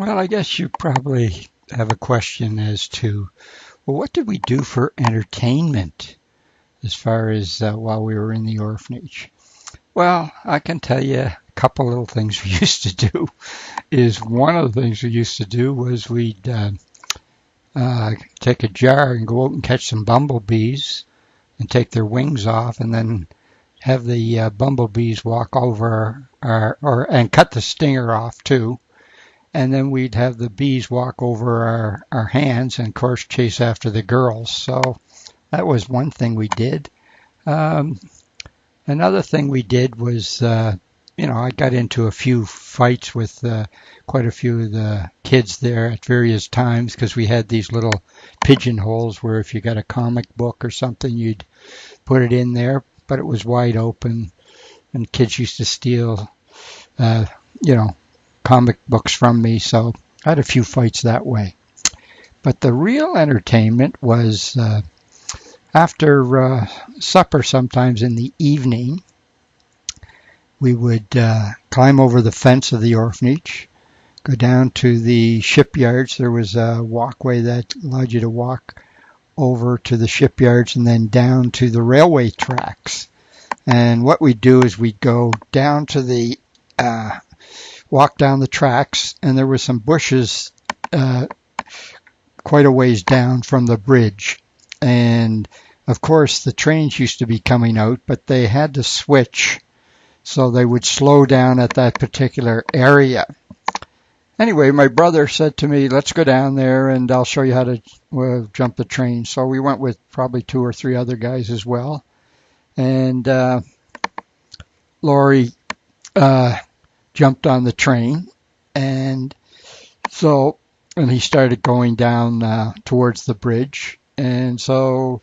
Well, I guess you probably have a question as to, well, what did we do for entertainment as far as while we were in the orphanage? Well, I can tell you a couple little things we used to do. Is one of the things we used to do was we'd take a jar and go out and catch some bumblebees and take their wings off, and then have the bumblebees walk over and cut the stinger off too. And then we'd have the bees walk over our hands and, of course, chase after the girls. So that was one thing we did. Another thing we did was, I got into a few fights with quite a few of the kids there at various times because we had these little pigeonholes where if you got a comic book or something, you'd put it in there, but it was wide open, and kids used to steal, comic books from me, so I had a few fights that way. But the real entertainment was after supper, sometimes in the evening, we would climb over the fence of the orphanage, go down to the shipyards. There was a walkway that allowed you to walk over to the shipyards and then down to the railway tracks. And what we'd do is we'd go down to the walk down the tracks, and there were some bushes quite a ways down from the bridge. And of course the trains used to be coming out, but they had to switch, so they would slow down at that particular area. Anyway, my brother said to me, let's go down there and I'll show you how to jump the train. So we went with probably 2 or 3 other guys as well. And Laurie jumped on the train, and he started going down towards the bridge, and so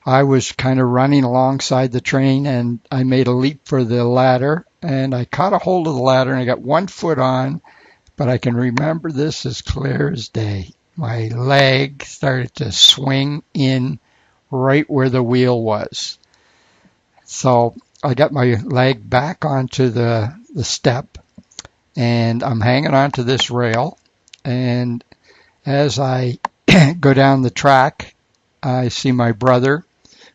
I was kind of running alongside the train, and I made a leap for the ladder, and I caught a hold of the ladder, and I got one foot on, but I can remember this as clear as day. My leg started to swing in right where the wheel was. So I got my leg back onto the step, and I'm hanging onto this rail. And as I go down the track, I see my brother,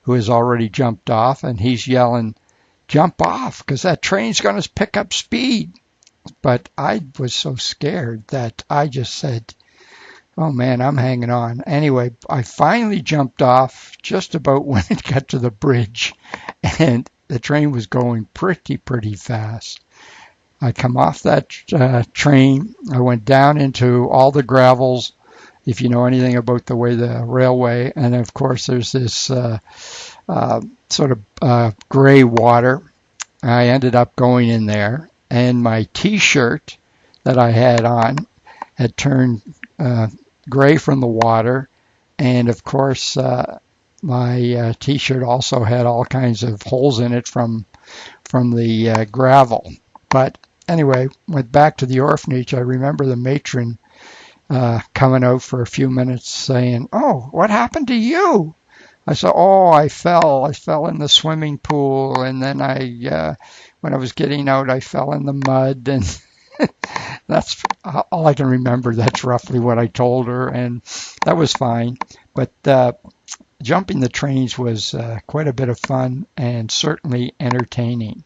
who has already jumped off, and he's yelling, "Jump off, because that train's going to pick up speed." But I was so scared that I just said, "Oh man, I'm hanging on." Anyway, I finally jumped off just about when it got to the bridge, and the train was going pretty fast. I come off that train. I went down into all the gravels, if you know anything about the way the railway, and of course there's this sort of gray water. I ended up going in there, and my T-shirt that I had on had turned gray from the water, and of course my T-shirt also had all kinds of holes in it from the gravel. But anyway, went back to the orphanage. I remember the matron coming out for a few minutes saying, "Oh, what happened to you?" I said, "Oh, I fell in the swimming pool, and then when I was getting out, I fell in the mud," and that's all I can remember. That's roughly what I told her, and that was fine. But jumping the trains was quite a bit of fun and certainly entertaining.